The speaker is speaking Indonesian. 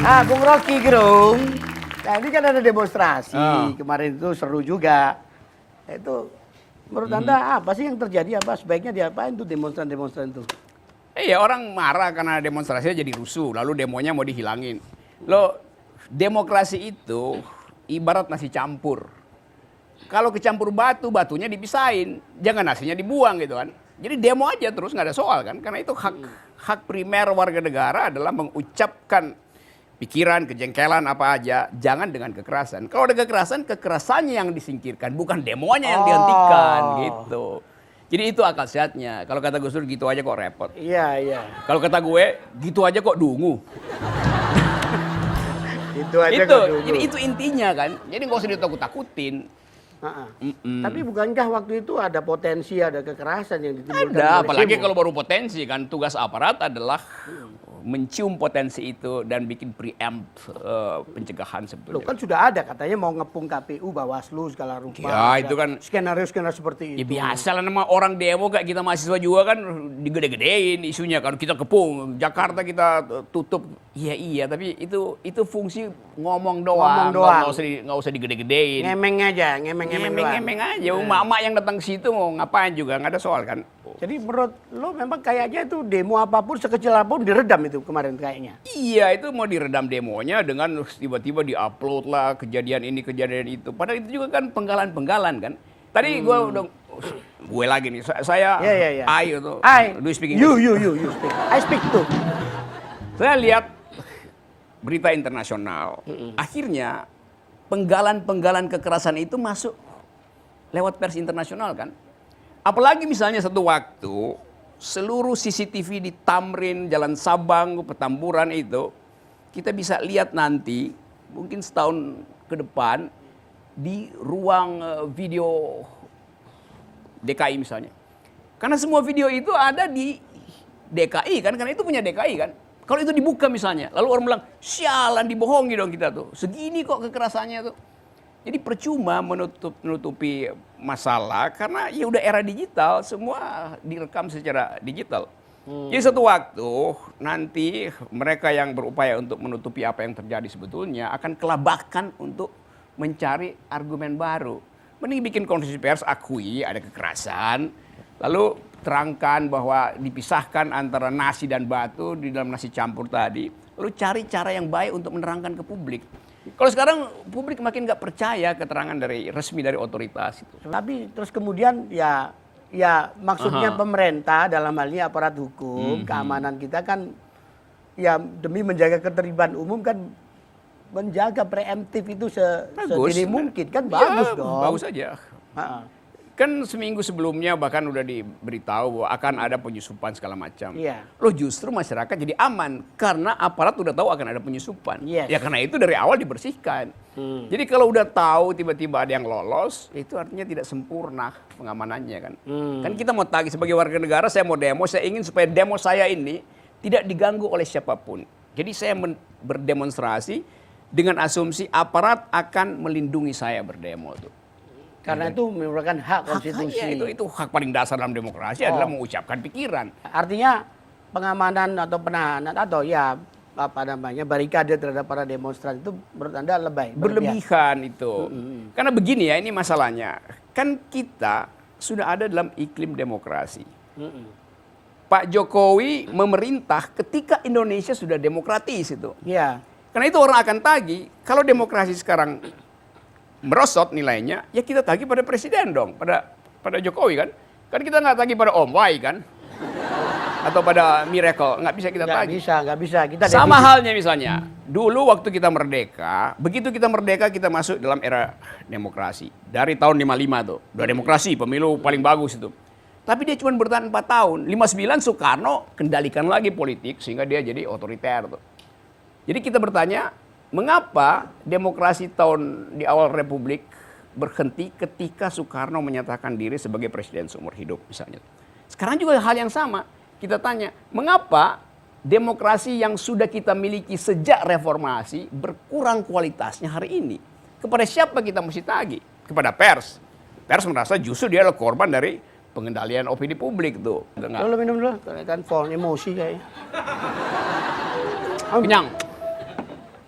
Bung Rocky Gerung. Nah ini kan ada demonstrasi kemarin itu seru juga. Itu menurut Anda apa sih yang terjadi? Apa sebaiknya diapain tuh demonstran-demonstran itu? Iya, orang marah karena demonstrasinya jadi rusuh, lalu demonya mau dihilangin. Loh, demokrasi itu ibarat nasi campur. Kalau kecampur batu, batunya dipisahin, jangan nasinya dibuang gitu kan. Jadi demo aja terus, nggak ada soal kan, karena itu hak primer warga negara adalah mengucapkan pikiran, kejengkelan apa aja, jangan dengan kekerasan. Kalau ada kekerasan, kekerasannya yang disingkirkan, bukan demonya yang dihentikan gitu. Jadi itu akal sehatnya. Kalau kata Gus Dur gitu aja kok repot. Iya, iya. Kalau kata gue gitu aja kok dungu. Itu aja Itu, kok dulu. jadi itu intinya kan. Jadi nggak usah ditakut-takutin. Tapi bukankah waktu itu ada potensi, ada kekerasan yang ditimbulkan Ada, oleh apalagi demo? kalau baru potensi kan. Tugas aparat adalah mencium potensi itu dan bikin preempt pencegahan Loh sebetulnya. kan sudah ada katanya mau ngepung KPU, Bawaslu segala rupa. Ya, Ada itu kan skenario-skenario seperti ya itu. biasa lah, nama orang demo kayak kita mahasiswa juga kan digede-gedein isunya kan, kita kepung Jakarta kita tutup. Iya tapi itu fungsi ngomong doang. Nggak usah digede-gedein. Ngemeng aja, ngemeng-ngemeng doang. Ngemeng aja. Emak-emak yang datang ke situ mau ngapain juga nggak ada soal kan. Jadi menurut lo memang kayaknya itu demo apapun sekecil apapun diredam itu kemarin kayaknya. Iya, itu mau diredam demonya dengan tiba-tiba diupload lah kejadian ini kejadian itu. Padahal itu juga kan penggalan-penggalan kan. Tadi gue lagi nih, saya Iya. I itu. Do you speak You English? speak. I speak too. Saya lihat berita internasional. Akhirnya penggalan-penggalan kekerasan itu masuk lewat pers internasional kan. Apalagi misalnya satu waktu seluruh CCTV di Tamrin, Jalan Sabang, Petamburan itu kita bisa lihat nanti mungkin setahun ke depan di ruang video DKI misalnya. Karena semua video itu ada di DKI kan, karena itu punya DKI kan. Kalau itu dibuka misalnya, lalu orang bilang, sialan dibohongi dong kita tuh. Segini kok kekerasannya tuh. Jadi percuma menutupi masalah karena ya udah era digital, semua direkam secara digital. Jadi satu waktu nanti mereka yang berupaya untuk menutupi apa yang terjadi sebetulnya akan kelabakan untuk mencari argumen baru. Mending bikin konferensi pers, akui ada kekerasan, lalu terangkan bahwa dipisahkan antara nasi dan batu di dalam nasi campur tadi, lalu cari cara yang baik untuk menerangkan ke publik. Kalau sekarang publik makin nggak percaya keterangan dari resmi dari otoritas itu. Tapi terus kemudian ya maksudnya pemerintah dalam hal ini aparat hukum, keamanan kita kan ya demi menjaga ketertiban umum kan menjaga preemptif itu sedini mungkin kan bagus dong. Bagus aja. Kan seminggu sebelumnya bahkan udah diberitahu bahwa akan ada penyusupan segala macam. Iya. Loh justru masyarakat jadi aman karena aparat udah tahu akan ada penyusupan. Yes. Ya karena itu dari awal dibersihkan. Jadi kalau udah tahu tiba-tiba ada yang lolos, itu artinya tidak sempurna pengamanannya kan. Kan kita mau tagih sebagai warga negara, saya mau demo, saya ingin supaya demo saya ini tidak diganggu oleh siapapun. Jadi saya berdemonstrasi dengan asumsi aparat akan melindungi saya berdemo tuh. Karena itu merupakan hak konstitusi. Itu hak paling dasar dalam demokrasi adalah mengucapkan pikiran. Artinya pengamanan atau penahanan atau ya apa namanya barikade terhadap para demonstran itu menurut Anda lebay? Berlebihan itu. Karena begini ya, ini masalahnya. Kan kita sudah ada dalam iklim demokrasi. Pak Jokowi memerintah ketika Indonesia sudah demokratis itu. Iya. Karena itu orang akan tagih, kalau demokrasi sekarang merosot nilainya, ya kita tagih pada presiden dong, pada Jokowi kan. Kan kita nggak tagih pada Om Wai kan, atau pada Miracle, nggak bisa kita tagih. Nggak bisa. Kita Sama halnya misalnya, dulu waktu kita merdeka, begitu kita merdeka kita masuk dalam era demokrasi. Dari tahun 55 tuh, udah demokrasi, pemilu paling bagus itu. Tapi dia cuma bertahan 4 tahun, 59 Soekarno kendalikan lagi politik sehingga dia jadi otoriter tuh. Jadi kita bertanya, mengapa demokrasi di awal Republik berhenti ketika Soekarno menyatakan diri sebagai presiden seumur hidup misalnya. Sekarang juga hal yang sama. Kita tanya, mengapa demokrasi yang sudah kita miliki sejak reformasi berkurang kualitasnya hari ini? Kepada siapa kita mesti tagih? Kepada pers. Pers merasa justru dia adalah korban dari pengendalian opini publik tuh. Lo minum dulu, kan emosi kayaknya. Kenyang.